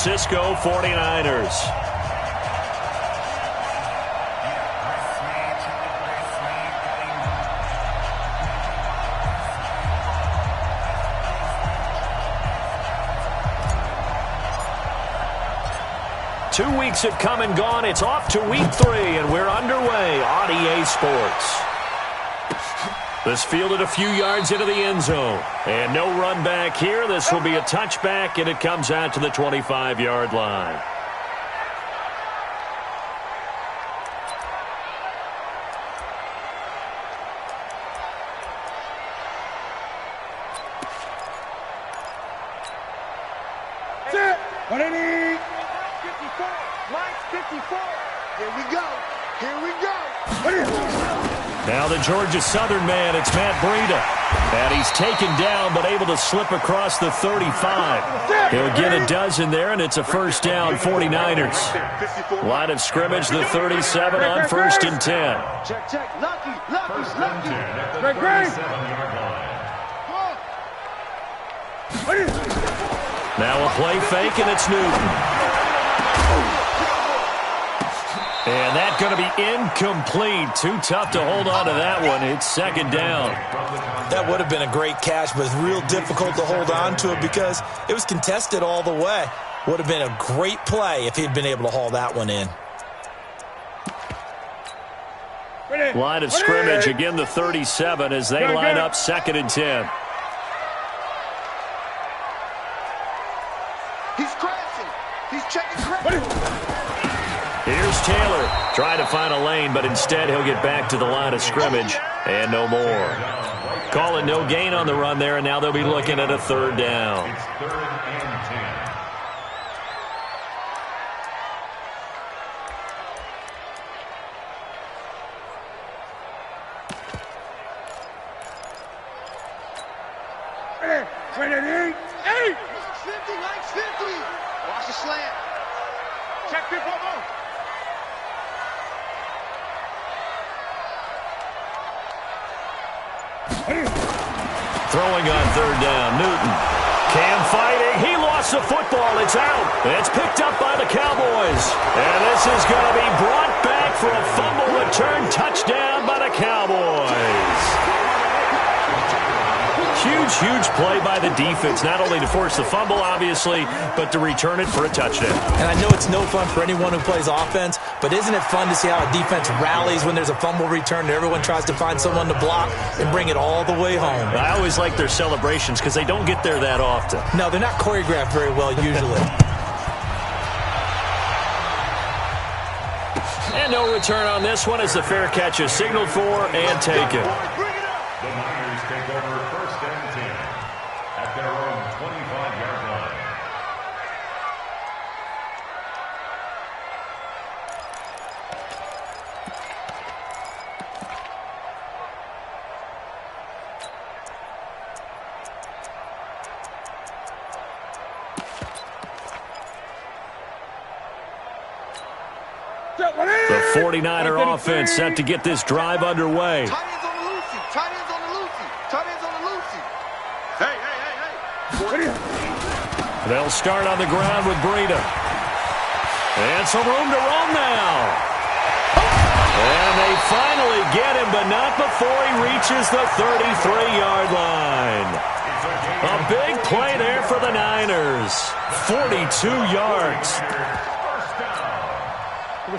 Francisco 49ers. Two weeks have come and gone. It's off to week 3, and we're underway on EA Sports. This fielded a few yards into the end zone. And no run back here. This will be a touchback, and it comes out to the 25-yard line. Now the Georgia Southern man, it's Matt Breida. And he's taken down but able to slip across the 35. He'll get a dozen there, and it's a first down, 49ers. Line of scrimmage, the 37 on 1st and 10. Check. Lucky. Now a play fake, and it's Newton. And that's going to be incomplete. Too tough to hold on to that one. It's 2nd down. That would have been a great catch, but it's real difficult to hold on to it because it was contested all the way. Would have been a great play if he'd been able to haul that one in. Line of scrimmage, again the 37 as they line up 2nd and 10. He's crashing. He's checking crashing. Here's Taylor trying to find a lane, but instead he'll get back to the line of scrimmage and no more. Calling no gain on the run there, and now they'll be looking at a 3rd down. It's 3rd and 10. Likes 50. Watch the slant. Check this one. Throwing on 3rd down, Newton. Cam fighting. He lost the football. It's out. It's picked up by the Cowboys. And this is going to be brought back for a fumble return touchdown by the Cowboys. Huge play by the defense, not only to force the fumble, obviously, but to return it for a touchdown. And I know it's no fun for anyone who plays offense, but isn't it fun to see how a defense rallies when there's a fumble return and everyone tries to find someone to block and bring it all the way home? I always like their celebrations because they don't get there that often. No, they're not choreographed very well usually. And no return on this one as the fair catch is signaled for and taken. The Niners take over 1st and 10 at their own 25-yard line. The 49er offense set to get this drive underway. They'll start on the ground with Breida. And some room to roam now. And they finally get him, but not before he reaches the 33-yard line. A big play there for the Niners. 42 yards.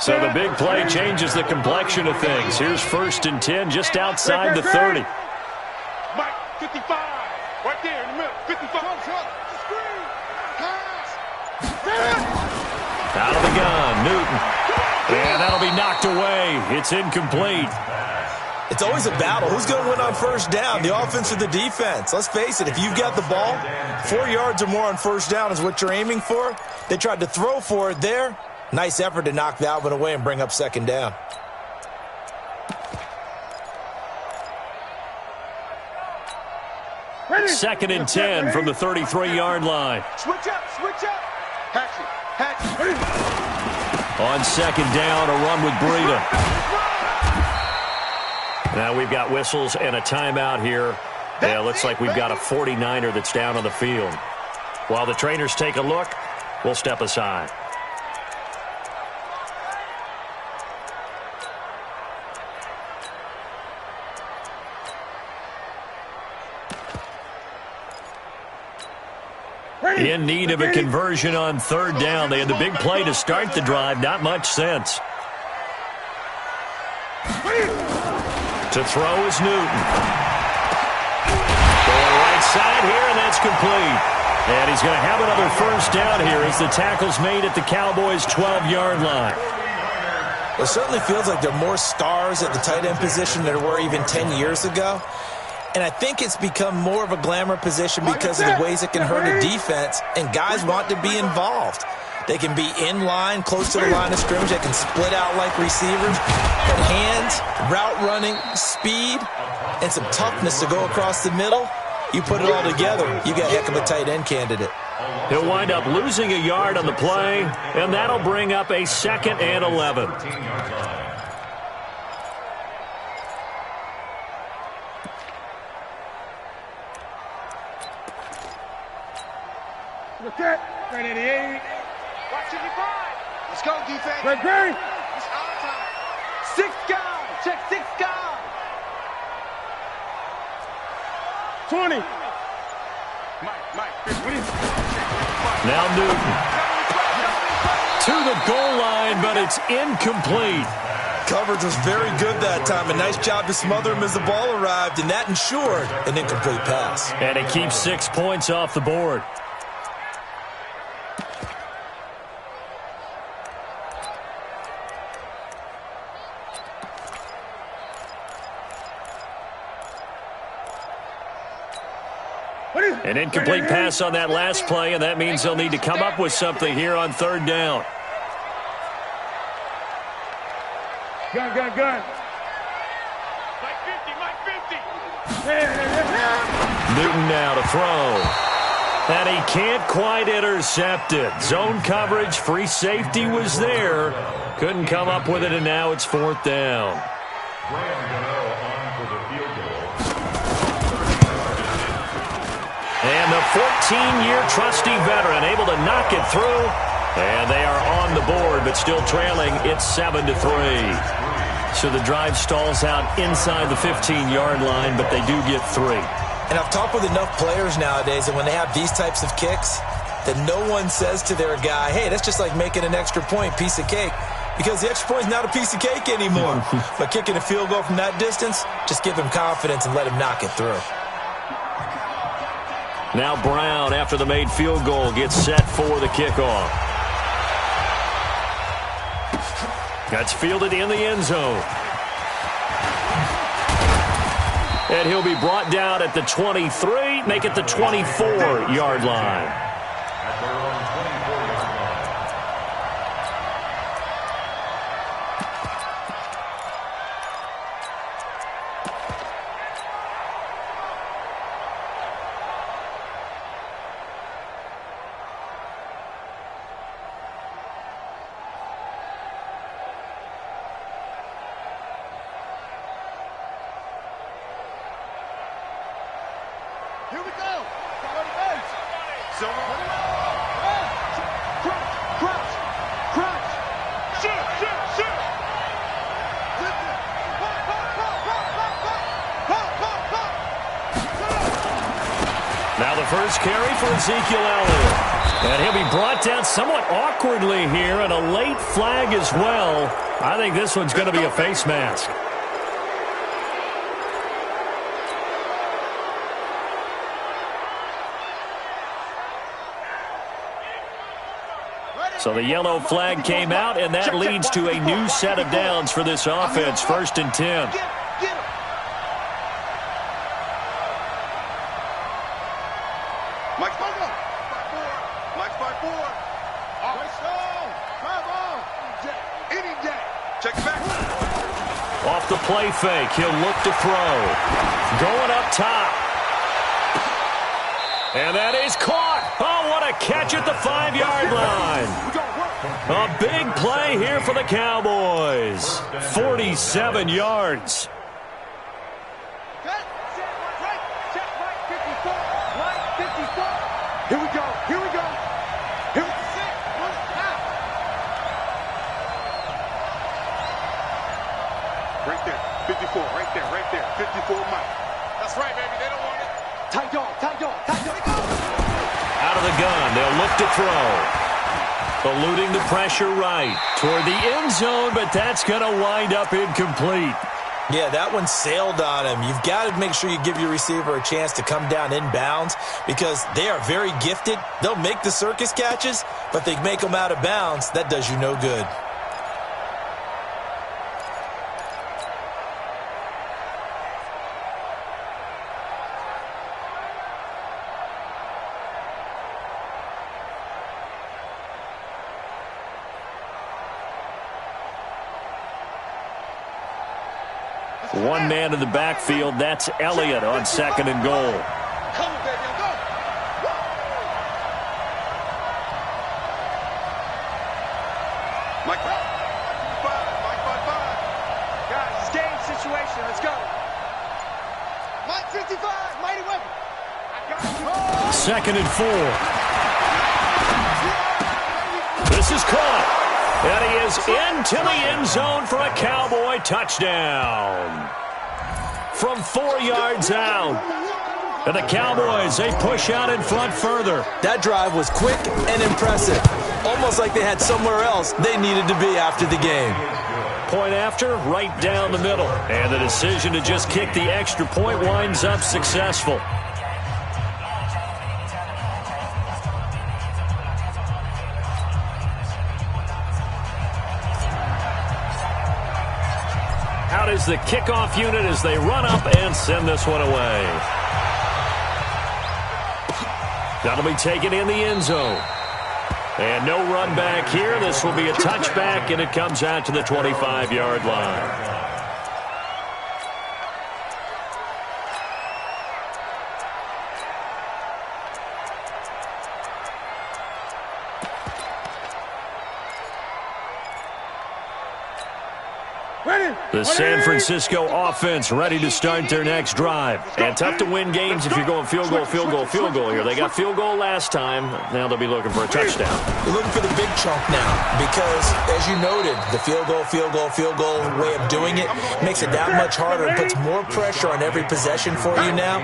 So the big play changes the complexion of things. Here's 1st and 10 just outside the 30. Mike, 55. Right there in the middle. 55. Out of the gun, Newton. And that'll be knocked away. It's incomplete. It's always a battle. Who's going to win on 1st down, the offense or the defense? Let's face it, if you've got the ball, 4 yards or more on 1st down is what you're aiming for. They tried to throw for it there. Nice effort to knock that one away and bring up 2nd down. Ready. 2nd and 10 from the 33-yard line. Switch up. Hatch it. On 2nd down, a run with Breida. Now we've got whistles and a timeout here. Yeah, looks like we've got a 49er that's down on the field. While the trainers take a look, will step aside. In need of a conversion on third down. They had the big play to start the drive. Not much sense. To throw is Newton. Going right side here, and that's complete. And he's going to have another first down here as the tackle's made at the Cowboys' 12-yard line. It certainly feels like there are more stars at the tight end position than there were even 10 years ago. And I think it's become more of a glamour position because of the ways it can hurt a defense, and guys want to be involved. They can be in line, close to the line of scrimmage. They can split out like receivers. But hands, route running, speed, and some toughness to go across the middle, you put it all together, you got a heck of a tight end candidate. He'll wind up losing a yard on the play, and that'll bring up a 2nd and 11. Look at 388. Watch it, let's go, defense. Great, great. It's our time. 6 guys. Check 6 guys. 20. Mike. Now Newton. To the goal line, but it's incomplete. Coverage was very good that time. A nice job to smother him as the ball arrived, and that ensured an incomplete pass. And it keeps 6 points off the board. An incomplete pass on that last play, and that means they'll need to come up with something here on third down. Gun. Mike 50. Newton now to throw. And he can't quite intercept it. Zone coverage, free safety was there. Couldn't come up with it, and now it's 4th down. And the 14-year trusty veteran able to knock it through. And they are on the board, but still trailing. It's 7-3. So the drive stalls out inside the 15-yard line, but they do get 3. And I've talked with enough players nowadays that when they have these types of kicks, that no one says to their guy, hey, that's just like making an extra point, piece of cake. Because the extra point is not a piece of cake anymore. But kicking a field goal from that distance, just give him confidence and let him knock it through. Now Brown, after the made field goal, gets set for the kickoff. That's fielded in the end zone. And he'll be brought down at the 23, make it the 24-yard line. Here we go. So crouch. Shoot. Now the first carry for Ezekiel Elliott. And he'll be brought down somewhat awkwardly here, and a late flag as well. I think this one's going to be a face mask. So the yellow flag came out, and that leads to a new set of downs for this offense. 1st and 10. Mike's 5-4. Mike's 5-4. Any day. Check back. Off the play fake, he'll look to throw. Going up top. And that is caught. Oh, what a catch at the 5-yard line. A big play here for the Cowboys. 47 yards. Here we go. 54, right there, 54 Mike. That's right, baby, they don't want it. Tight dog, tight dog, tight dog. Out of the gun, they'll look to throw. Eluding the pressure right toward the end zone, but that's going to wind up incomplete. Yeah, that one sailed on him. You've got to make sure you give your receiver a chance to come down inbounds because they are very gifted. They'll make the circus catches, but they make them out of bounds. That does you no good. One man in the backfield, that's Elliott on 2nd and goal. Come on, baby, go. Mike 5. Guys, it's game situation. Let's go. Mike 55, mighty weapon. I got you. 2nd and 4. This is caught. And he is into the end zone for a Cowboy touchdown. From 4 yards out. And the Cowboys, they push out in front further. That drive was quick and impressive. Almost like they had somewhere else they needed to be after the game. Point after, right down the middle. And the decision to just kick the extra point winds up successful. Out is the kickoff unit as they run up and send this one away. That'll be taken in the end zone. And no run back here. This will be a touchback, and it comes out to the 25-yard line. The San Francisco offense ready to start their next drive. And tough to win games if you're going field goal here. They got field goal last time. Now they'll be looking for a touchdown. They're looking for the big chunk now because, as you noted, the field goal way of doing it makes it that much harder and puts more pressure on every possession for you now.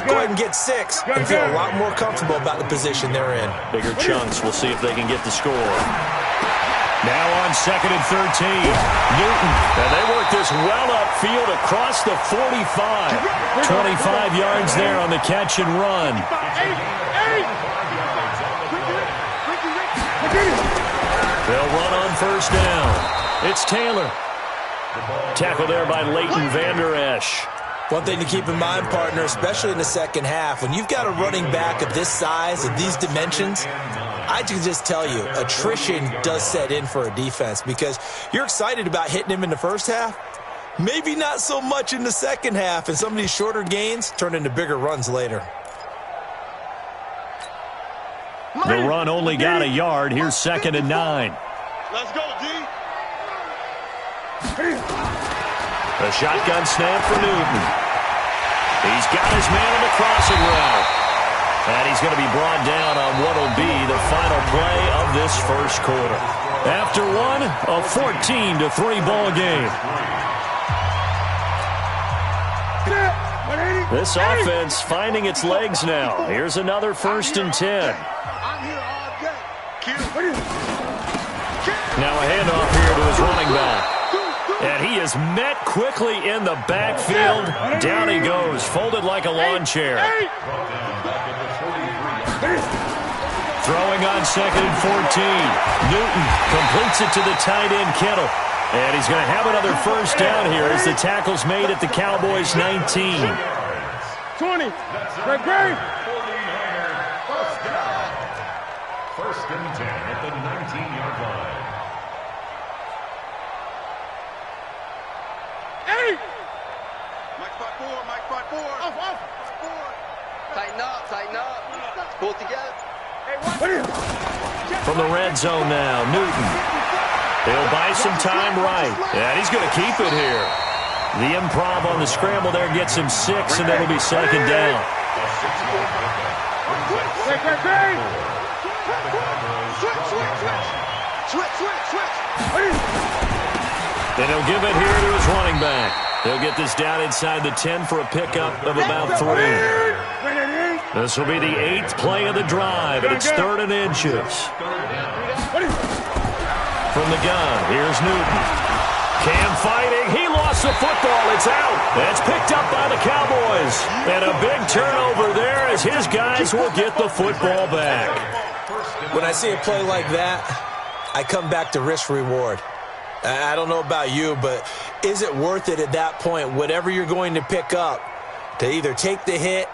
Go ahead and get 6 and feel a lot more comfortable about the position they're in. Bigger chunks. We'll see if they can get the score. Now on 2nd and 13, Newton. And they work this well upfield across the 45. 25 yards there on the catch and run. They'll run on 1st down. It's Taylor. Tackle there by Leighton Vander Esch. One thing to keep in mind, partner, especially in the second half, when you've got a running back of this size, of these dimensions, I can just tell you, attrition does set in for a defense because you're excited about hitting him in the first half. Maybe not so much in the second half, and some of these shorter gains turn into bigger runs later. The run only got a yard. Here's 2nd and 9. Let's go, D. A shotgun snap for Newton. He's got his man on the crossing route. And he's going to be brought down on what will be the final play of this first quarter. After one, a 14-3 ball game. This offense finding its legs now. Here's another 1st and 10. Now a handoff here to his running back. And he is met quickly in the backfield. Down he goes, folded like a lawn chair. Throwing on 2nd and 14. Newton completes it to the tight end, Kittle. And he's going to have another 1st down here as the tackle's made at the Cowboys' 19. 20. Great. 1st and 10 at the 19-yard line. Mike 5-4. Off. Tighten up. Pull it together. From the red zone now, Newton. He'll buy some time right. And he's going to keep it here. The improv on the scramble there gets him 6, and it'll be 2nd down. Switch. Then he'll give it here to his running back. They'll get this down inside the 10 for a pickup of about 3. This will be the 8th play of the drive, and it's 3rd and inches. From the gun, here's Newton. Cam fighting. He lost the football. It's out. That's picked up by the Cowboys. And a big turnover there as his guys will get the football back. When I see a play like that, I come back to risk-reward. I don't know about you, but is it worth it at that point, whatever you're going to pick up, to either take the hit,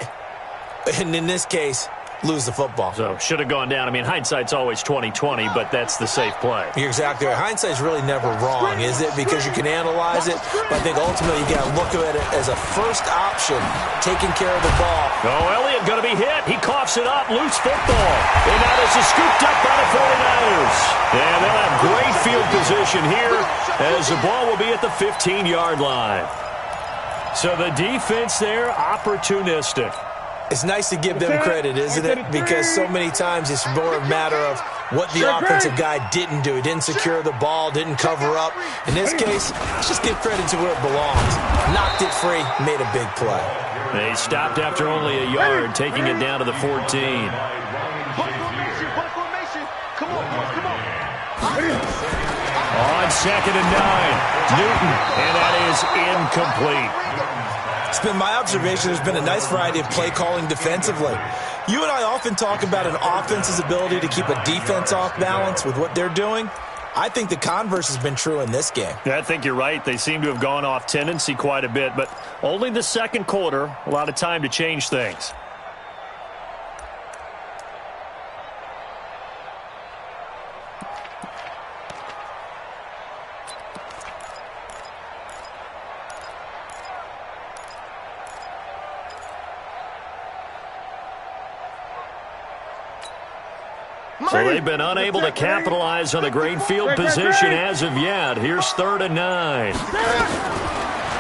and in this case, lose the football? So, should have gone down. I mean, hindsight's always 20/20, but that's the safe play. You're exactly right. Hindsight's really never wrong, is it? Because you can analyze it, but I think ultimately you got to look at it as a first option, taking care of the ball. Oh, Elliott going to be hit. He coughs it up. Loose football. And now this is scooped up by the 49ers. And they'll have great field position here as the ball will be at the 15-yard line. So the defense there, opportunistic. It's nice to give them credit, isn't it? Because so many times it's more a matter of what the offensive guy didn't do. He didn't secure the ball, didn't cover up. In this case, let's just give credit to where it belongs. Knocked it free, made a big play. They stopped after only a yard, taking it down to the 14. Come on, boys, come on. On 2nd and 9, Newton, and that is incomplete. It's been my observation there's been a nice variety of play calling defensively. You and I often talk about an offense's ability to keep a defense off balance with what they're doing. I think the converse has been true in this game. Yeah, I think you're right. They seem to have gone off tendency quite a bit, but only the second quarter, a lot of time to change things. So they've been unable to capitalize on a great field position as of yet. Here's 3rd and 9.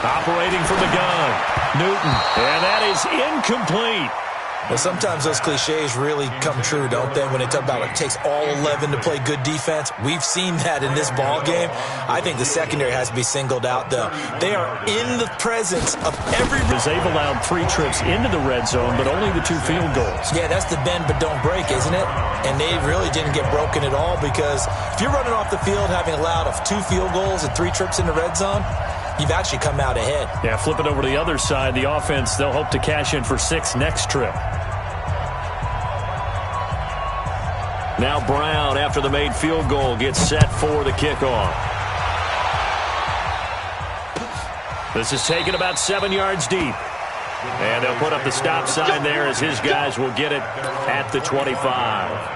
Operating from the gun, Newton, and that is incomplete. Well, sometimes those cliches really come true, don't they, when they talk about it takes all 11 to play good defense. We've seen that in this ball game. I think the secondary has to be singled out, though. They are in the presence of every... They've allowed 3 trips into the red zone, but only the 2 field goals. Yeah, that's the bend but don't break, isn't it? And they really didn't get broken at all, because if you're running off the field having allowed 2 field goals and 3 trips in the red zone, you've actually come out ahead. Yeah, flip it over to the other side. The offense, they'll hope to cash in for 6 next trip. Now Brown, after the made field goal, gets set for the kickoff. This is taken about 7 yards deep. And they'll put up the stop sign there as his guys will get it at the 25.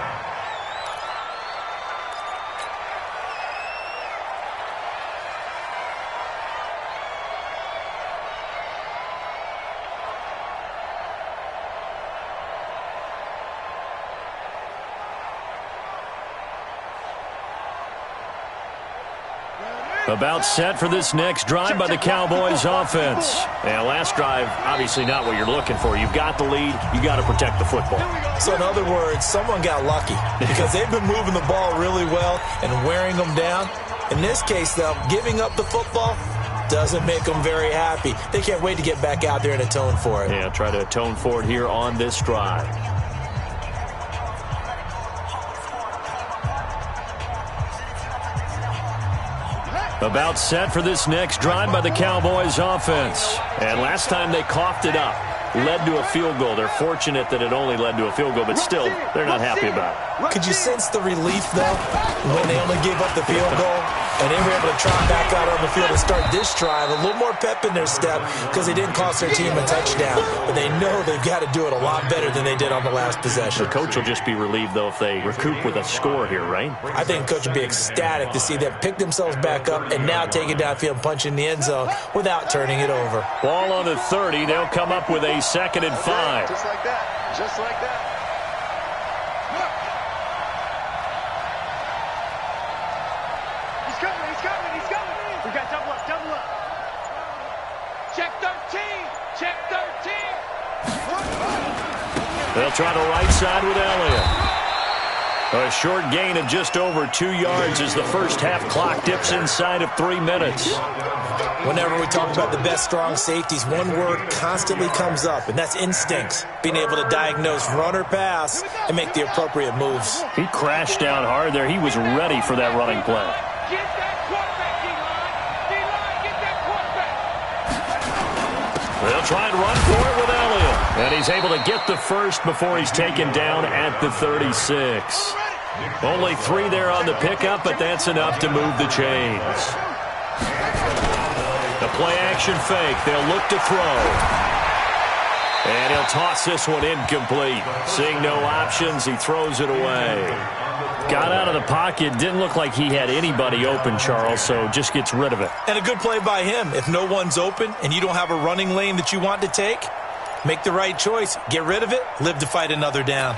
About set for this next drive by the Cowboys offense. And last drive, obviously not what you're looking for. You've got the lead. You got to protect the football. So in other words, someone got lucky because they've been moving the ball really well and wearing them down. In this case, though, giving up the football doesn't make them very happy. They can't wait to get back out there and atone for it. Yeah, try to atone for it here on this drive. About set for this next drive by the Cowboys offense. And last time they coughed it up, led to a field goal. They're fortunate that it only led to a field goal, but still, they're not happy about it. Could you sense the relief, though, when they only gave up the field goal and they were able to trot back out on the field and start this drive? A little more pep in their step because they didn't cost their team a touchdown, but they know they've got to do it a lot better than they did on the last possession. The coach will just be relieved, though, if they recoup with a score here, right? I think the coach would be ecstatic to see them pick themselves back up and now take it downfield and punch in the end zone without turning it over. Ball on the 30. They'll come up with a 2nd and 5. Just like that. Just like that. He's coming. We got double up. Check 13. Check 13. They'll try the right side with Elliott. A short gain of just over 2 yards as the first half clock dips inside of 3 minutes. Whenever we talk about the best strong safeties, one word constantly comes up, and that's instincts. Being able to diagnose run or pass and make the appropriate moves. He crashed down hard there. He was ready for that running play. Get that quarterback, D-line. D-line, get that quarterback. They'll try and run for it with Elliott. And he's able to get the first before he's taken down at the 36. Only 3 there on the pickup, but that's enough to move the chains. The play-action fake. They'll look to throw. And he'll toss this one incomplete. Seeing no options, he throws it away. Got out of the pocket. Didn't look like he had anybody open, Charles, so just gets rid of it. And a good play by him. If no one's open and you don't have a running lane that you want to take, make the right choice. Get rid of it. Live to fight another down.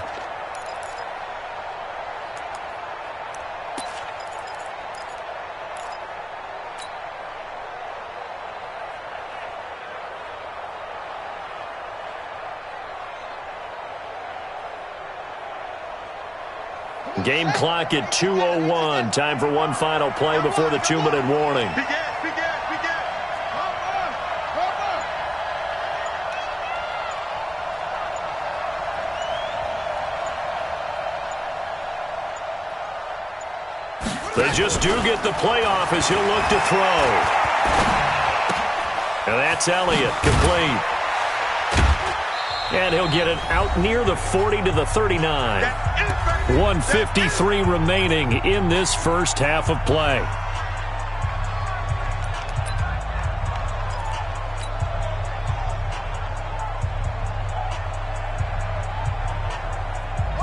Game clock at 2:01. Time for one final play before the 2-minute warning. They just do get the play off as he'll look to throw. And that's Elliott, complete. And he'll get it out near the 40 to the 39. 1:53 remaining in this first half of play.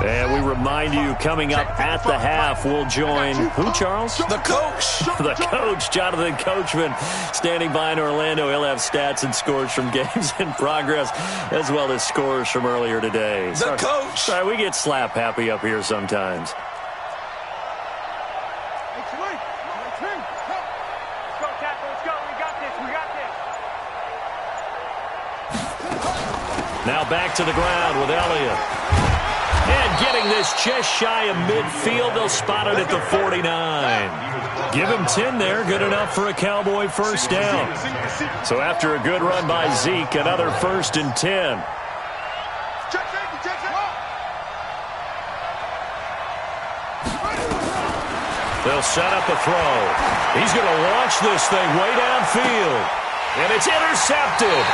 And we remind you, coming up at the half, we'll join who, Charles? The coach. The coach, Jonathan Coachman, standing by in Orlando. He'll have stats and scores from games in progress, as well as scores from earlier today. The coach. Sorry, we get slap happy up here sometimes. Let's go, Tackle. Let's go. We got this. We got this. Now back to the ground with Elliott. And getting this just shy of midfield, they'll spot it at the 49. Give him 10 there, good enough for a Cowboy first down. So after a good run by Zeke, another 1st and 10. They'll set up a throw. He's going to launch this thing way downfield. And it's intercepted.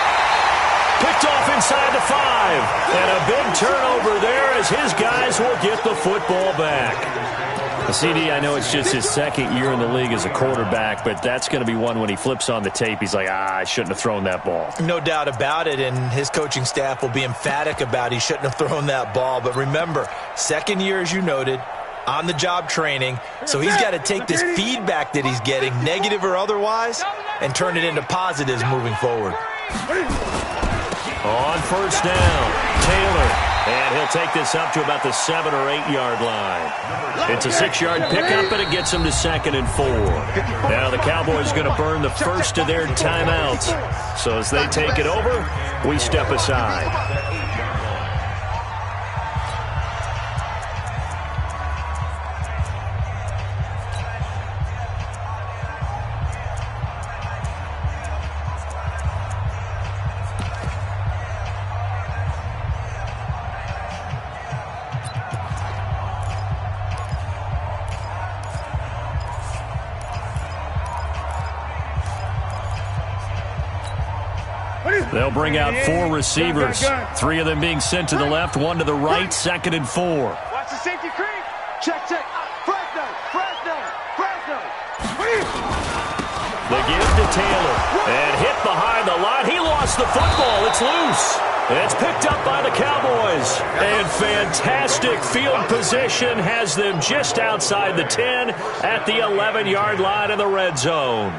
Picked off inside the 5. And a big turnover there as his guys will get the football back. CD, I know it's just his 2nd year in the league as a quarterback, but that's going to be one when he flips on the tape. He's like, I shouldn't have thrown that ball. No doubt about it, and his coaching staff will be emphatic about he shouldn't have thrown that ball. But remember, 2nd year, as you noted, on-the-job training, so he's got to take this feedback that he's getting, negative or otherwise, and turn it into positives moving forward. On first down, Taylor. And he'll take this up to about the 7 or 8 yard line. It's a 6-yard pickup, and it gets him to 2nd and 4. Now the Cowboys going to burn the first of their timeouts. So as they take it over, we step aside. They'll bring out 4 receivers, 3 of them being sent to the left, 1 to the right, 2nd and 4. Watch the safety creep. Check. Fresno. The give to Taylor, and hit behind the line. He lost the football. It's loose. It's picked up by the Cowboys. And fantastic field position has them just outside the 10 at the 11-yard line in the red zone.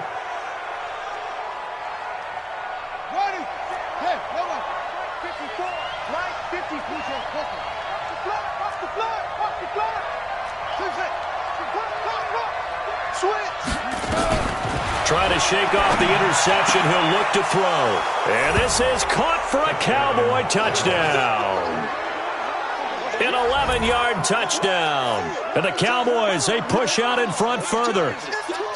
Trying to shake off the interception. He'll look to throw. And this is caught for a Cowboy touchdown. An 11-yard touchdown. And the Cowboys, they push out in front further.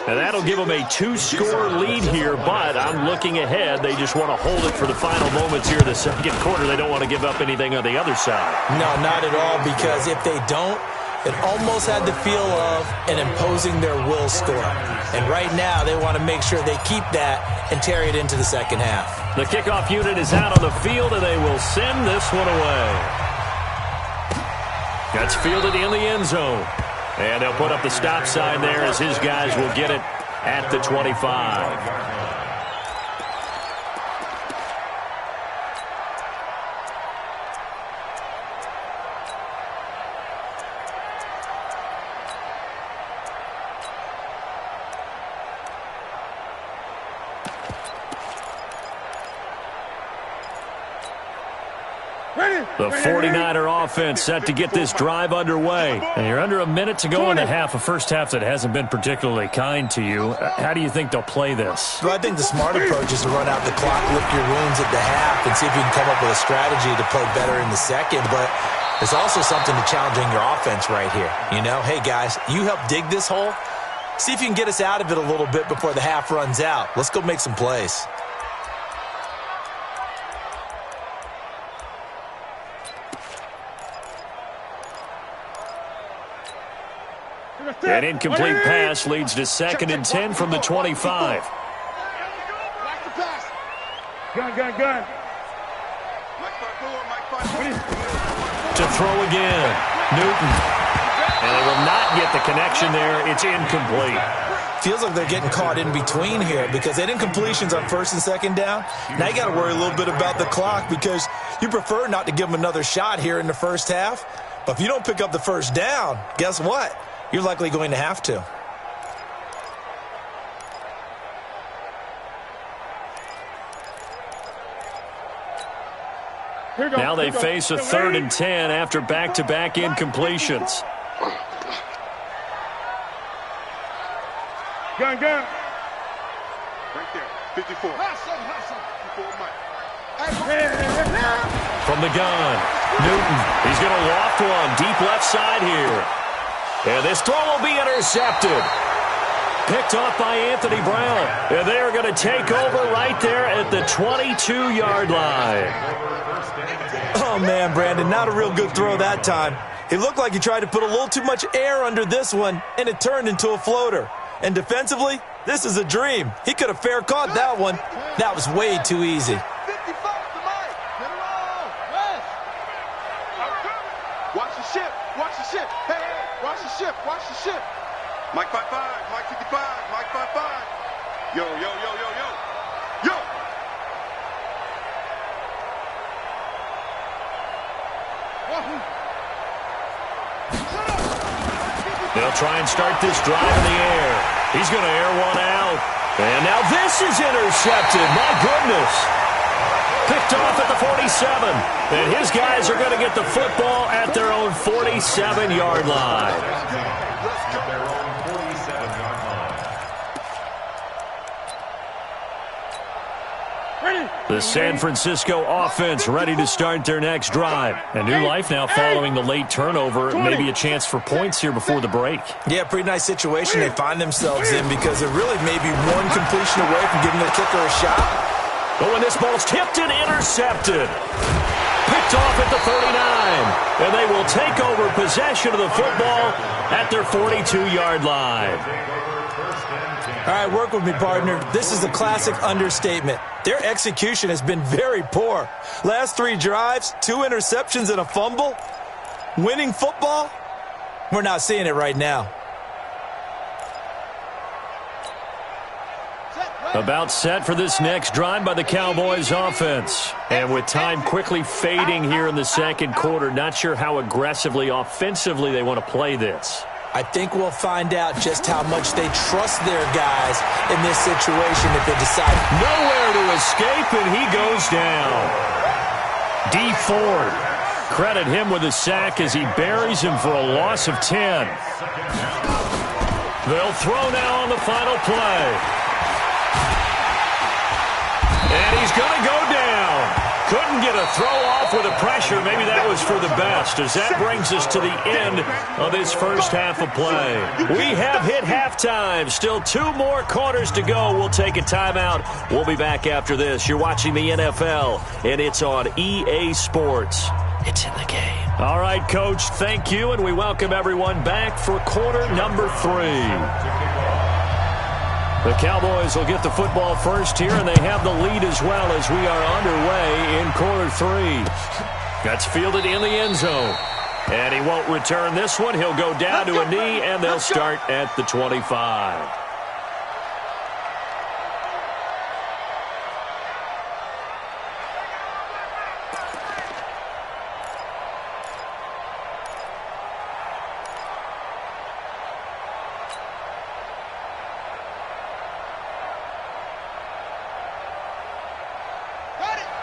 And that'll give them a 2-score lead here, but I'm looking ahead. They just want to hold it for the final moments here in the second quarter. They don't want to give up anything on the other side. No, not at all, because if they don't, it almost had the feel of an imposing their will score. And right now, they want to make sure they keep that and carry it into the second half. The kickoff unit is out on the field, and they will send this one away. That's fielded in the end zone. And they'll put up the stop sign there as his guys will get it at the 25. The 49er offense set to get this drive underway. And you're under a minute to go in the half, a first half that hasn't been particularly kind to you. How do you think they'll play this? Well, I think the smart approach is to run out the clock, lick your wounds at the half, and see if you can come up with a strategy to play better in the second. But there's also something to challenging your offense right here. You know, hey, guys, you help dig this hole. See if you can get us out of it a little bit before the half runs out. Let's go make some plays. An incomplete pass leads to 2nd and 10 from the 25. Gun. To throw again. Newton. And they will not get the connection there. It's incomplete. Feels like they're getting caught in between here because they didn't completions on 1st and 2nd down. Now you got to worry a little bit about the clock because you prefer not to give them another shot here in the first half. But if you don't pick up the first down, guess what? You're likely going to have to. Now they face a 3rd and 10 after back-to-back incompletions. Gun. Right there, 54. From the gun, Newton. He's going to loft one deep left side here. And this throw will be intercepted. Picked off by Anthony Brown. And they are going to take over right there at the 22-yard line. Oh, man, Brandon, not a real good throw that time. It looked like he tried to put a little too much air under this one, and it turned into a floater. And defensively, this is a dream. He could have fair caught that one. That was way too easy. Watch the ship. Hey, watch the ship. Mike 55, Mike 55, Mike 55. Yo. They'll try and start this drive in the air. He's going to air one out. And now this is intercepted. My goodness. Picked off at the 47. And his guys are going to get the football at their own 47-yard line. The San Francisco offense ready to start their next drive. A new life now following the late turnover. Maybe a chance for points here before the break. Yeah, pretty nice situation they find themselves in because they're really maybe one completion away from giving the kicker a shot. But when this ball's tipped and intercepted. Picked off at the 39. And they will take over possession of the football at their 42-yard line. All right, work with me, partner. This is a classic understatement. Their execution has been very poor. Last 3 drives, 2 interceptions and a fumble. Winning football? We're not seeing it right now. About set for this next drive by the Cowboys offense. And with time quickly fading here in the second quarter, not sure how aggressively, offensively they want to play this. I think we'll find out just how much they trust their guys in this situation if they decide. Nowhere to escape, and he goes down. D. Ford. Credit him with a sack as he buries him for a loss of 10. They'll throw now on the final play. And he's going to go down. Couldn't get a throw off with the pressure. Maybe that was for the best, as that brings us to the end of this first half of play. We have hit halftime. Still 2 more quarters to go. We'll take a timeout. We'll be back after this. You're watching the NFL, and it's on EA Sports. It's in the game. All right, Coach, thank you, and we welcome everyone back for quarter number 3. The Cowboys will get the football first here, and they have the lead as well as we are underway in quarter 3. That's fielded in the end zone. And he won't return this one. He'll go down to a knee, and they'll start at the 25.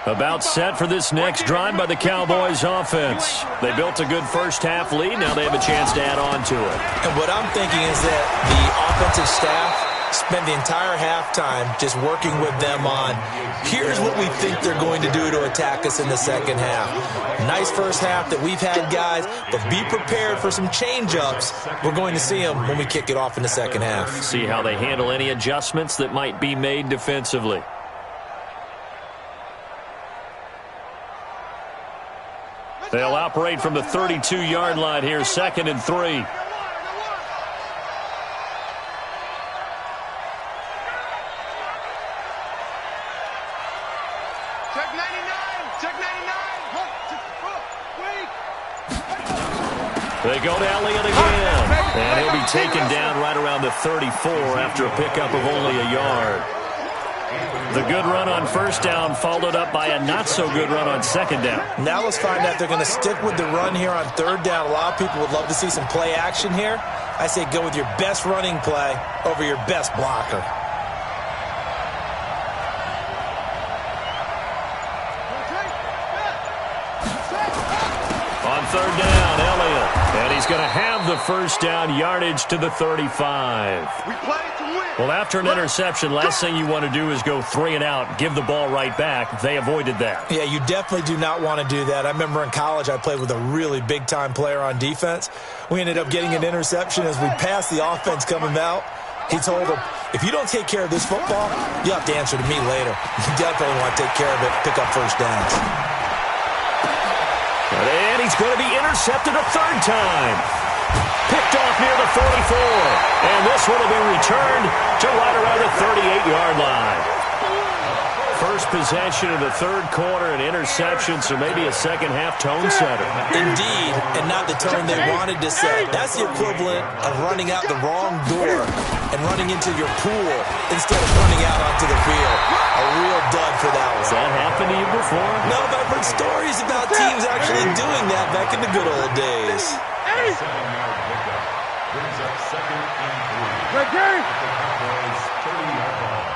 About set for this next drive by the Cowboys offense. They built a good first half lead. Now they have a chance to add on to it. And what I'm thinking is that the offensive staff spent the entire halftime just working with them on, here's what we think they're going to do to attack us in the second half. Nice first half that we've had, guys, but be prepared for some change-ups. We're going to see them when we kick it off in the second half. See how they handle any adjustments that might be made defensively. They'll operate from the 32-yard line here, 2nd and 3. Check 99. Check 99. They go to Elliott again. And he'll be taken down right around the 34 after a pickup of only a yard. The good run on first down followed up by a not-so-good run on second down. Now let's find out if they're going to stick with the run here on third down. A lot of people would love to see some play action here. I say go with your best running play over your best blocker. On third down, Elliott. And he's going to have the first down yardage to the 35. We play to win. Well, after an interception, last thing you want to do is go 3 and out, give the ball right back. They avoided that. Yeah, you definitely do not want to do that. I remember in college I played with a really big-time player on defense. We ended up getting an interception as we passed the offense coming out. He told him, if you don't take care of this football, you have to answer to me later. You definitely want to take care of it, pick up first downs. And he's going to be intercepted a third time. Picked off near the 44. And this one will be returned to right around the 38-yard line. First possession of the third quarter, an interception, so maybe a second-half tone setter. Indeed, and not the tone they wanted to set. That's the equivalent of running out the wrong door and running into your pool instead of running out onto the field. A real dud for that one. Has that happened to you before? No, but I've heard stories about teams actually doing that back in the good old days. 7-yard pickup brings up 2nd and 3. Great game. The Cowboys 30-yard line.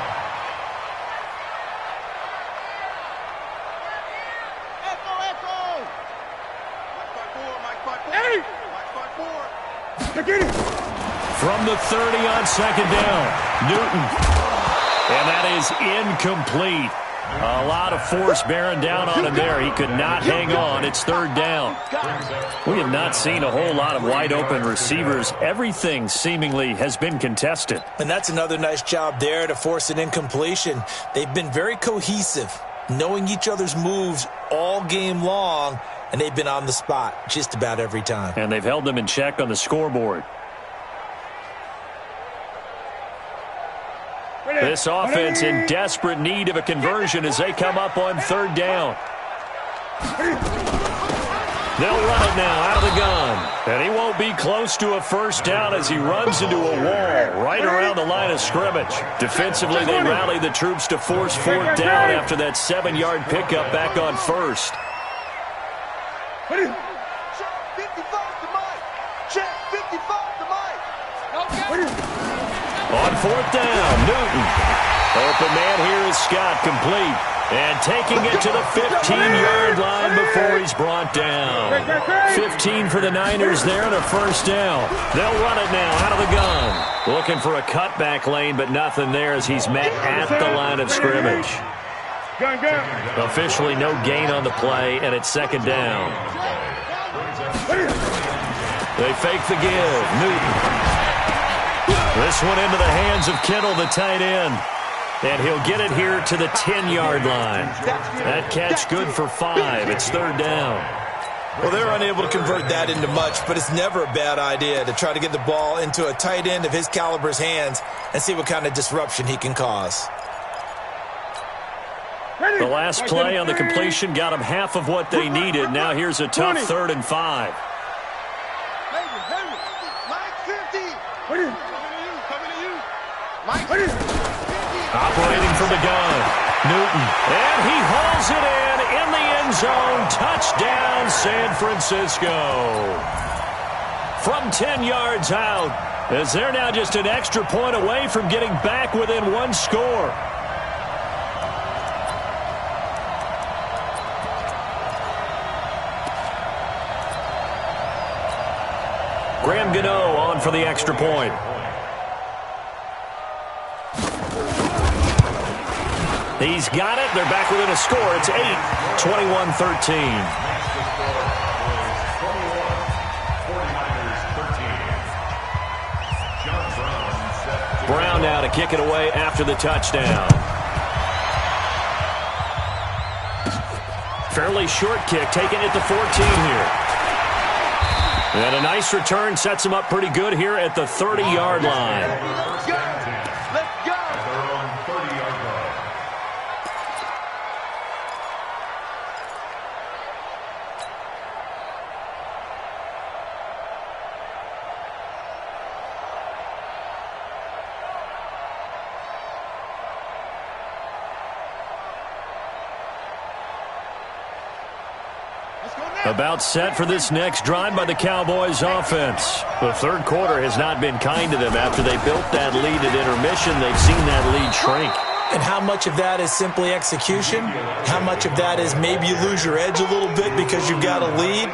From the 30 on second down, Newton. And that is incomplete. A lot of force bearing down on him there. He could not hang on. It's third down. We have not seen a whole lot of wide-open receivers. Everything seemingly has been contested. And that's another nice job there to force an incompletion. They've been very cohesive, knowing each other's moves all game long, and they've been on the spot just about every time. And they've held them in check on the scoreboard. This offense in desperate need of a conversion as they come up on third down. They'll run it now out of the gun. And he won't be close to a first down as he runs into a wall right around the line of scrimmage. Defensively, they rally the troops to force fourth down after that 7-yard pickup back on first. Check 55 to Mike. Check 55 to Mike. On fourth down, Newton. Open man here is Scott, complete. And taking it to the 15-yard line before he's brought down. 15 for the Niners there and a first down. They'll run it now out of the gun. Looking for a cutback lane, but nothing there as he's met at the line of scrimmage. Officially no gain on the play, and it's second down. They fake the give. Newton. This one into the hands of Kittle, the tight end. And he'll get it here to the 10-yard line. That catch good for 5. It's third down. Well, they're unable to convert that into much, but it's never a bad idea to try to get the ball into a tight end of his caliber's hands and see what kind of disruption he can cause. The last play on the completion got them half of what they needed. Now here's a tough 3rd and 5. Operating from the gun, Newton, and he hauls it in the end zone. Touchdown, San Francisco. From 10 yards out, as they're now just an extra point away from getting back within one score. Graham Gano on for the extra point. He's got it. They're back within a score. It's 8, 21-13. Brown now to kick it away after the touchdown. Fairly short kick, taken at the 14 here. And a nice return sets him up pretty good here at the 30-yard line. Let's go. About set for this next drive by the Cowboys offense. The third quarter has not been kind to them. After they built that lead at intermission, they've seen that lead shrink. And how much of that is simply execution? How much of that is maybe you lose your edge a little bit because you've got a lead?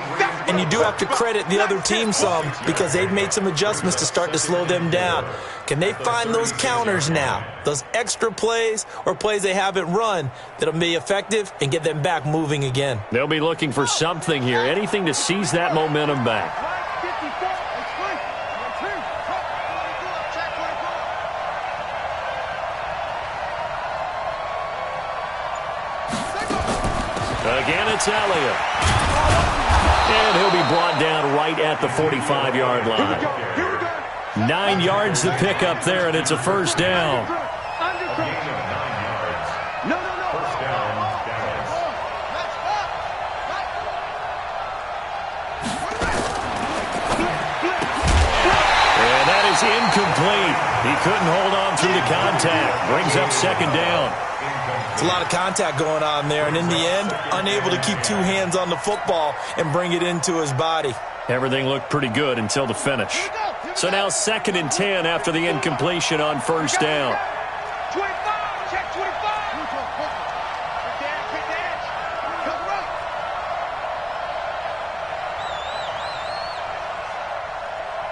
And you do have to credit the other team some because they've made some adjustments to start to slow them down. Can they find those counters now, those extra plays or plays they haven't run that'll be effective and get them back moving again? They'll be looking for something here, anything to seize that momentum back. Again, it's Elliott. And he'll be brought down right at the 45-yard line. 9 yards to pick up there, and it's a first down. And that is incomplete. He couldn't hold on through the contact. Brings up second down. It's a lot of contact going on there, and in the end, unable to keep two hands on the football and bring it into his body. Everything looked pretty good until the finish. So now 2nd and 10 after the incompletion on first down. 25, check 25.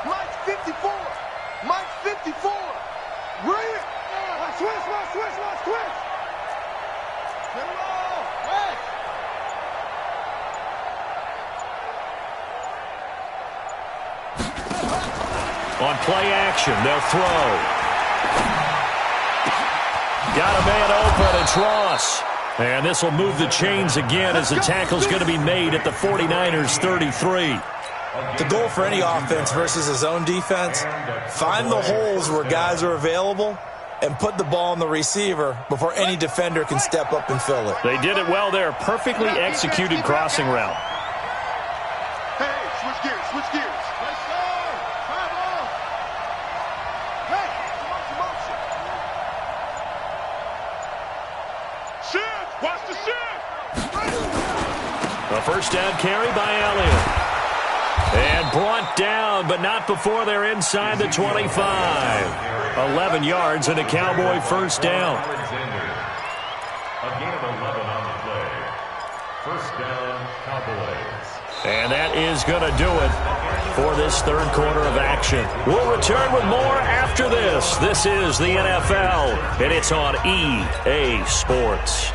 Mike's 54. Mike's 54. Bring it. Switch. On play action, they'll throw. Got a man open, it's Ross. And this will move the chains again as the tackle's going to be made at the 49ers 33. The goal for any offense versus his own defense, find the holes where guys are available and put the ball on the receiver before any defender can step up and fill it. They did it well there. Perfectly executed crossing route. Hey, switch gears. Let's go. Five off. Hey, motion. Shift. Watch the shift. A first down carry by Elliott. And brought down, but not before they're inside the 25. 11 yards and a Cowboy first down. A gain of 11 on the play. First down, Cowboys. And that is going to do it for this third quarter of action. We'll return with more after this. This is the NFL, and it's on EA Sports.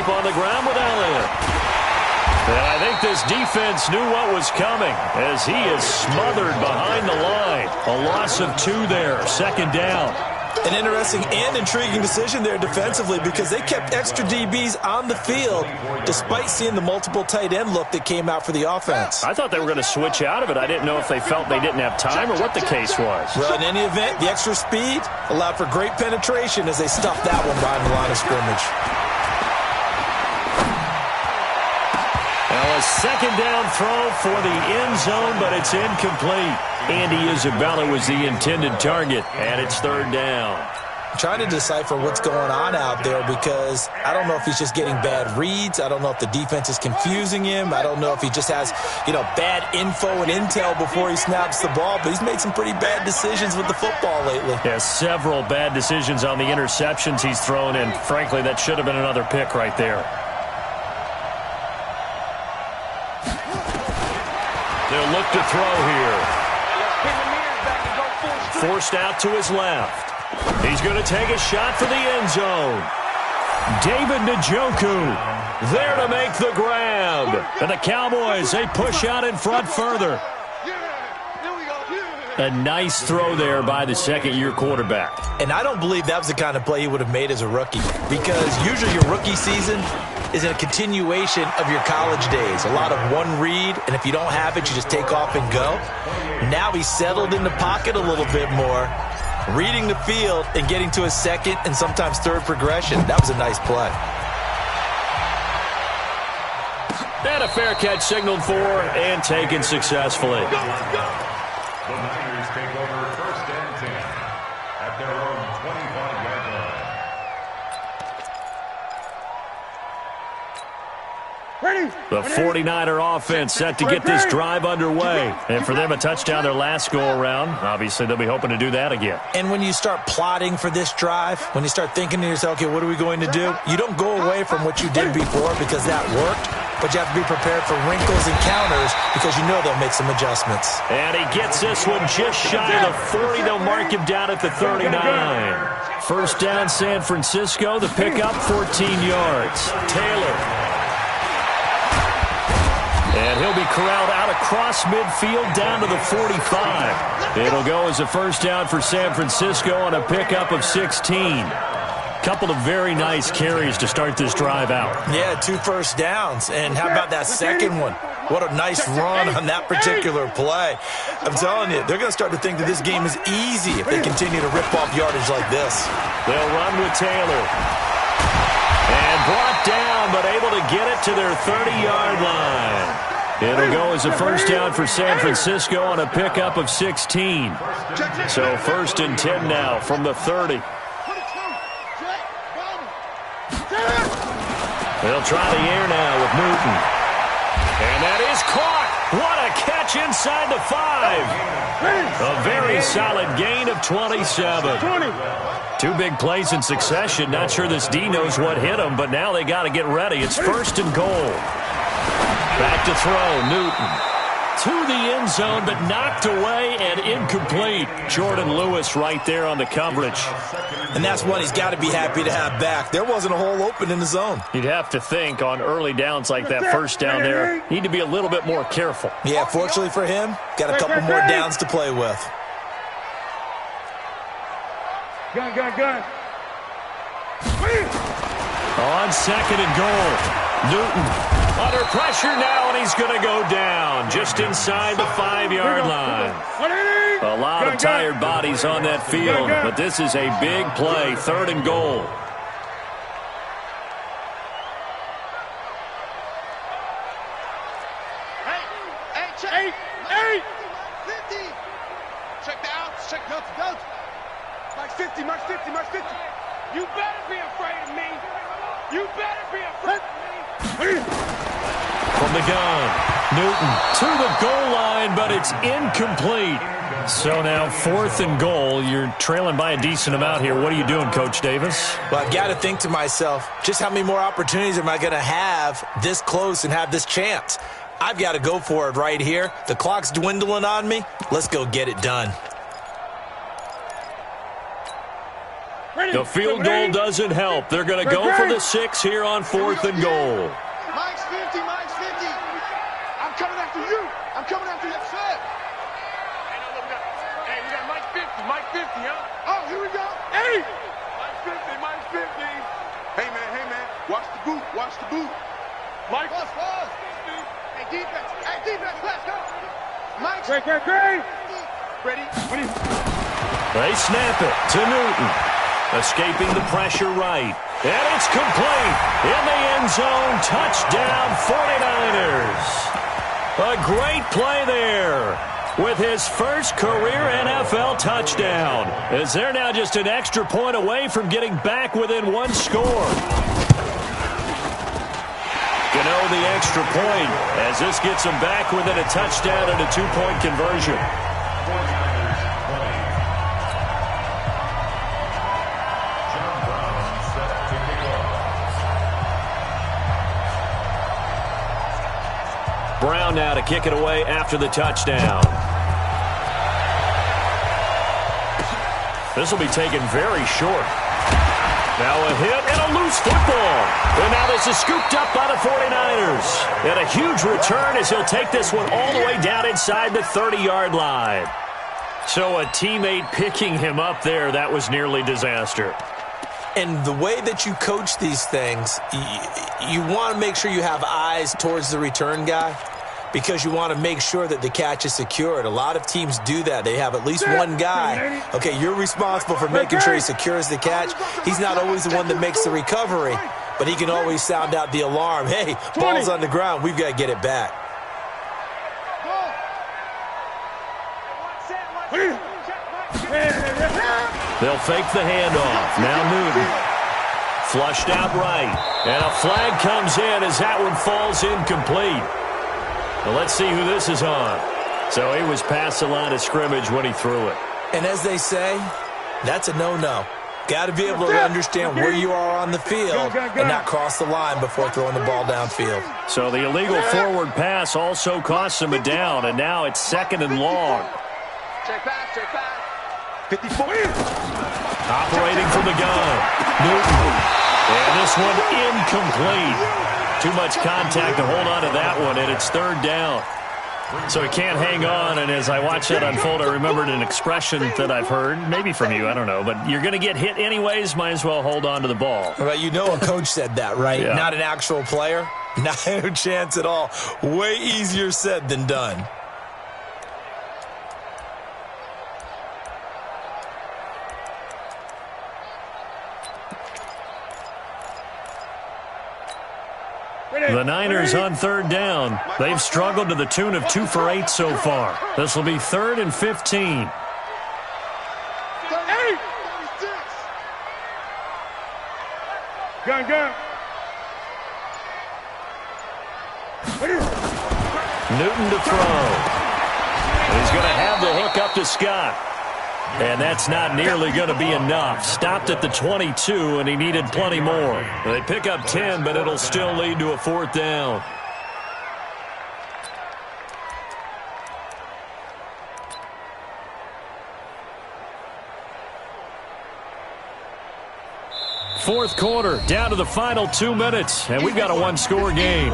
up on the ground with Elliott. And I think this defense knew what was coming as he is smothered behind the line. A loss of 2 there, second down. An interesting and intriguing decision there defensively because they kept extra DBs on the field despite seeing the multiple tight end look that came out for the offense. I thought they were going to switch out of it. I didn't know if they felt they didn't have time or what the case was. Well, in any event, the extra speed allowed for great penetration as they stuffed that one behind the line of scrimmage. Now a second down throw for the end zone, but it's incomplete. Andy Isabella was the intended target, and it's third down. I'm trying to decipher what's going on out there because I don't know if he's just getting bad reads. I don't know if the defense is confusing him. I don't know if he just has, bad info and intel before he snaps the ball. But he's made some pretty bad decisions with the football lately. Yeah, several bad decisions on the interceptions he's thrown, and frankly, that should have been another pick right there. They'll look to throw here. Forced out to his left. He's going to take a shot for the end zone. David Njoku there to make the grab. And the Cowboys, they push out in front further. A nice throw there by the second-year quarterback. And I don't believe that was the kind of play he would have made as a rookie because usually your rookie season is a continuation of your college days. A lot of one read, and if you don't have it, you just take off and go. Now he's settled in the pocket a little bit more, reading the field and getting to his second and sometimes third progression. That was a nice play. And a fair catch signaled for and taken successfully. The Niners take over first and 10 at their own 25-yard line. The 49er offense set to get this drive underway. And for them, a touchdown their last go-around. Obviously, they'll be hoping to do that again. And when you start plotting for this drive, when you start thinking to yourself, okay, what are we going to do? You don't go away from what you did before because that worked, but you have to be prepared for wrinkles and counters because you know they'll make some adjustments. And he gets this one just shy of the 40. They'll mark him down at the 39. First down, San Francisco. The pickup, 14 yards. Taylor. And he'll be corralled out across midfield down to the 45. It'll go as a first down for San Francisco on a pickup of 16. Couple of very nice carries to start this drive out. Yeah, 2 first downs. And how about that second one? What a nice run on that particular play. I'm telling you, they're going to start to think that this game is easy if they continue to rip off yardage like this. They'll run with Taylor. And brought down, but able to get it to their 30-yard line. It'll go as a first down for San Francisco on a pickup of 16. So first and 10 now from the 30. They'll try the air now with Newton. And that is caught. What a catch inside the 5. A very solid gain of 27. 2 big plays in succession. Not sure this D knows what hit him, but now they got to get ready. It's first and goal. Back to throw, Newton. To the end zone, but knocked away and incomplete. Jordan Lewis right there on the coverage. And that's one he's got to be happy to have back. There wasn't a hole open in the zone. You'd have to think on early downs like that first down there, need to be a little bit more careful. Yeah, fortunately for him, got a couple more downs to play with. Gun. On second and goal. Newton under pressure now, and he's going to go down just inside the 5-yard line. A lot of tired bodies on that field, but this is a big play, third and goal. Hey! 50! Check the outs, check the outs. Mark 50. You better be afraid of me. You better be afraid of me. From the gun, Newton to the goal line, but it's incomplete. So now 4th and goal. You're trailing by a decent amount here. What are you doing, Coach Davis? Well, I've got to think to myself, just how many more opportunities am I going to have this close and have this chance? I've got to go for it right here. The clock's dwindling on me. Let's go get it done. The field goal doesn't help. They're going to go for the 6 here on 4th and goal. Mike's 50, Mike's 50. I'm coming after you. I'm coming after you. Set. Hey, we got Mike 50, Mike 50, huh? Oh, here we go. Hey! Mike 50, Mike 50. Hey, man, watch the boot, watch the boot. Mike. Pause. Hey, defense, let's go. Mike's. Great. Ready? They snap it to Newton. Escaping the pressure right. And it's complete. In the end zone. Touchdown 49ers. A great play there with his first career NFL touchdown. As they're now just an extra point away from getting back within 1 score. Gano the extra point as this gets them back within a touchdown and a 2-point conversion. Brown now to kick it away after the touchdown. This will be taken very short. Now a hit and a loose football. And now this is scooped up by the 49ers. And a huge return as he'll take this one all the way down inside the 30-yard line. So a teammate picking him up there, that was nearly disaster. And the way that you coach these things, you want to make sure you have eyes towards the return guy because you want to make sure that the catch is secured. A lot of teams do that. They have at least one guy. Okay, you're responsible for making sure he secures the catch. He's not always the one that makes the recovery, but he can always sound out the alarm. Hey, ball's on the ground. We've got to get it back. They'll fake the handoff. Now Newton. Flushed out right. And a flag comes in as that one falls incomplete. Well, let's see who this is on. So he was past the line of scrimmage when he threw it. And as they say, that's a no-no. Got to be able to understand where you are on the field and not cross the line before throwing the ball downfield. So the illegal forward pass also costs him a down, and now it's 2nd and long. Check pass. 54. Operating from the gun. Newton. And this one incomplete. Too much contact to hold on to that one, and it's 3rd down. So he can't hang on, and as I watched that unfold, I remembered an expression that I've heard, maybe from you, I don't know, but you're going to get hit anyways, might as well hold on to the ball. Well, you know a coach said that, right? Yeah. Not an actual player? No chance at all. Way easier said than done. The Niners on 3rd down. They've struggled to the tune of 2 for 8 so far. This will be 3rd and 15. Gun. Newton to throw. He's going to have the hook up to Scott. And that's not nearly going to be enough. Stopped at the 22, and he needed plenty more. They pick up 10, but it'll still lead to a 4th down. Fourth quarter, down to the final 2 minutes, and we've got a 1-score game.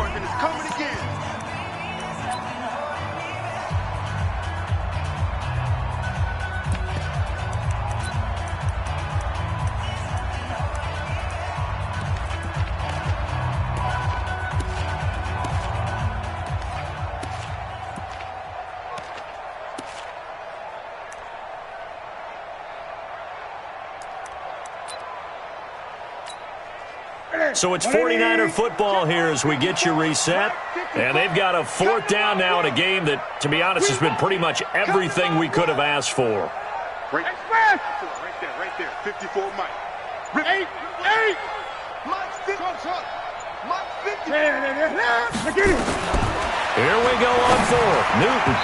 So it's 49er football here as we get you reset. And they've got a 4th down now in a game that, to be honest, has been pretty much everything we could have asked for. Right there. 54, Mike. 8. Mike's 50. Mike's 50. Here we go on 4th. Newton.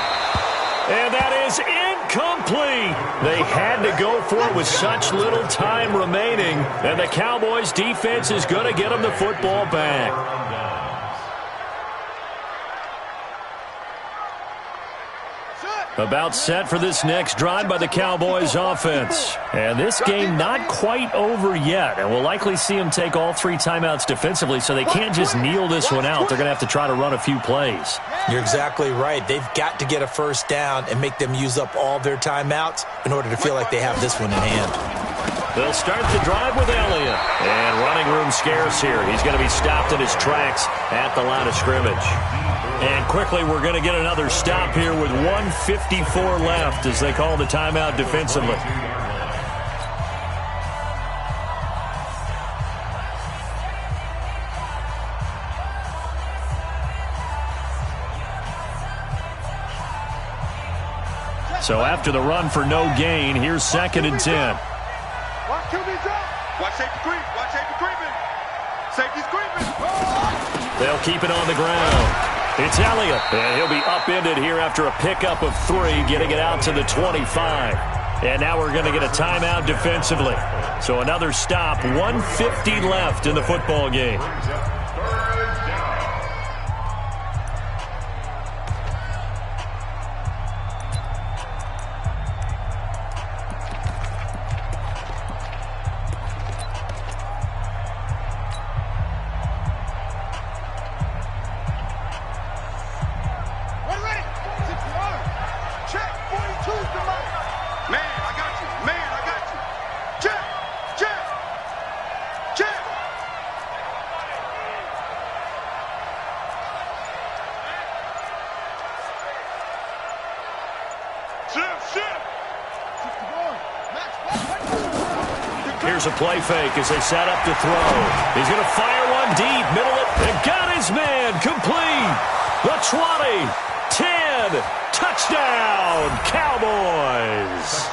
And that is incomplete. They had to go for it with such little time remaining. And the Cowboys' defense is going to get them the football back. About set for this next drive by the Cowboys offense. And this game not quite over yet. And we'll likely see them take all 3 timeouts defensively, so they can't just kneel this one out. They're going to have to try to run a few plays. You're exactly right. They've got to get a first down and make them use up all their timeouts in order to feel like they have this one in hand. They'll start the drive with Elliott. And running room scarce here. He's going to be stopped in his tracks at the line of scrimmage. And quickly, we're going to get another stop here with 1:54 left as they call the timeout defensively. So after the run for no gain, here's 2nd and 10. Watch QB drop. Watch safety creep. Watch safety creeping. Safety's creeping. They'll keep it on the ground. It's Elliott, and he'll be upended here after a pickup of 3, getting it out to the 25. And now we're going to get a timeout defensively. So another stop, 1:50 left in the football game. Here's a play fake as they set up to throw. He's going to fire one deep, middle it, and got his man complete. The 20, 10, touchdown, Cowboys.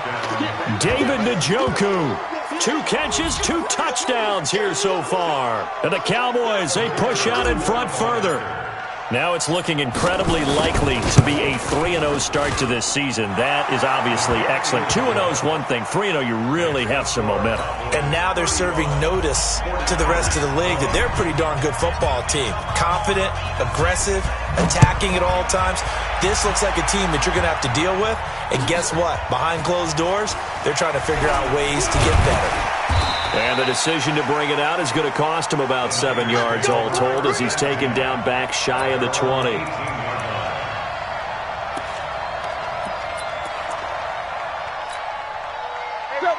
David Njoku, 2 catches, 2 touchdowns here so far. And the Cowboys, they push out in front further. Now it's looking incredibly likely to be a 3-0 start to this season. That is obviously excellent. 2-0 is one thing. 3-0, you really have some momentum. And now they're serving notice to the rest of the league that they're a pretty darn good football team. Confident, aggressive, attacking at all times. This looks like a team that you're going to have to deal with. And guess what? Behind closed doors, they're trying to figure out ways to get better. And the decision to bring it out is going to cost him about 7 yards all told as he's taken down back shy of the 20.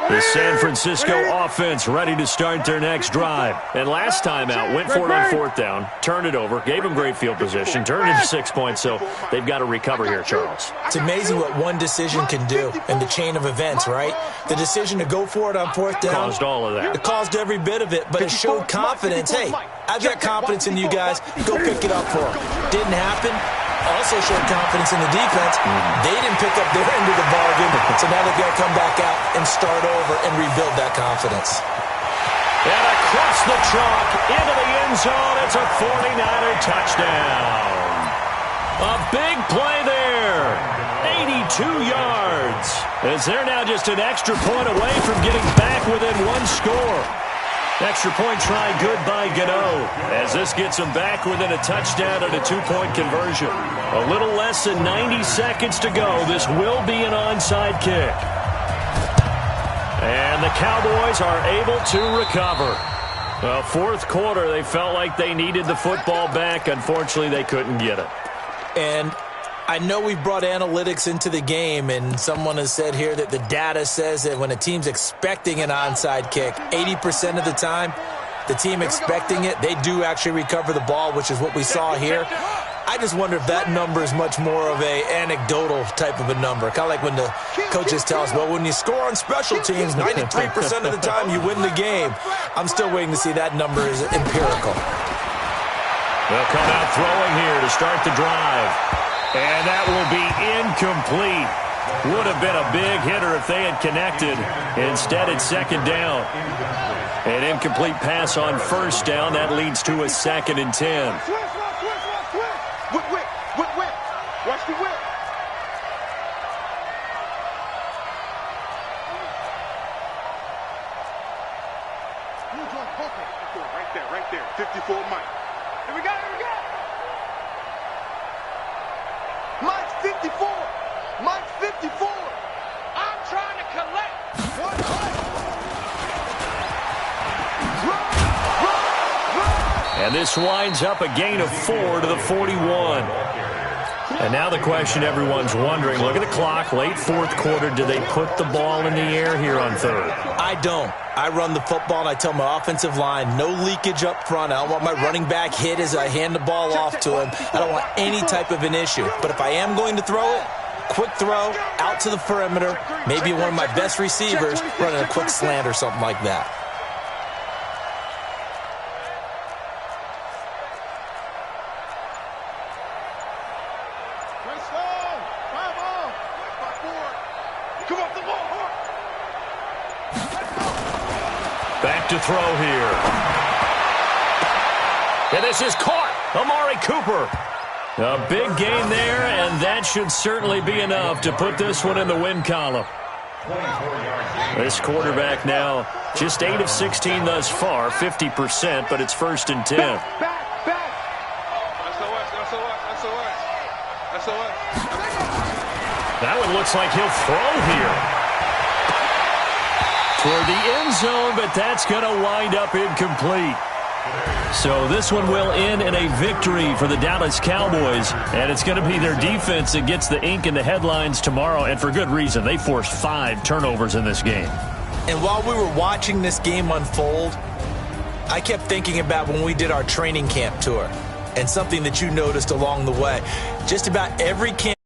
The San Francisco offense ready to start their next drive. And last time out, went for it on 4th down, turned it over, gave them great field position, turned it into 6 points, so they've got to recover here, Charles. It's amazing what one decision can do in the chain of events, right? The decision to go for it on 4th down. Caused all of that. It caused every bit of it, but it showed confidence. Hey, I've got confidence in you guys. Go pick it up for them. Didn't happen. Also showed confidence in the defense. They didn't pick up their end of the bargain, so now they've got to come back out and start over and rebuild that confidence. And across the chalk, into the end zone, it's a 49er touchdown. A big play there. 82 yards. As they're now just an extra point away from getting back within 1 score. Extra point try good by Gano as this gets them back within a touchdown and a 2-point conversion. A little less than 90 seconds to go. This will be an onside kick. And the Cowboys are able to recover. Well, 4th quarter, they felt like they needed the football back. Unfortunately, they couldn't get it. And I know we brought analytics into the game, and someone has said here that the data says that when a team's expecting an onside kick, 80% of the time, the team expecting it, they do actually recover the ball, which is what we saw here. I just wonder if that number is much more of a anecdotal type of a number. Kind of like when the coaches tell us, well, when you score on special teams, 93% of the time you win the game. I'm still waiting to see that number is empirical. They'll come out throwing here to start the drive. And that will be incomplete. Would have been a big hitter if they had connected. Instead, it's 2nd down. An incomplete pass on 1st down. That leads to a 2nd and 10. Whip. Watch the whip. Right there. 54 Mike. Here we go. Mike 54. Mike And this winds up a gain of 4 to the 41. And now the question everyone's wondering, look at the clock, late fourth quarter, do they put the ball in the air here on third? I don't. I run the football, and I tell my offensive line, no leakage up front. I don't want my running back hit as I hand the ball off to him. I don't want any type of an issue. But if I am going to throw it, quick throw, out to the perimeter, maybe one of my best receivers running a quick slant or something like that. Back to throw here. And this is caught. Amari Cooper. A big gain there, and that should certainly be enough to put this one in the win column. This quarterback now just 8 of 16 thus far, 50%, but it's 1st and 10. That one looks like he'll throw here. Toward the end zone, but that's going to wind up incomplete. So this one will end in a victory for the Dallas Cowboys, and it's going to be their defense that gets the ink in the headlines tomorrow, and for good reason. They forced 5 turnovers in this game. And while we were watching this game unfold, I kept thinking about when we did our training camp tour and something that you noticed along the way. Just about every camp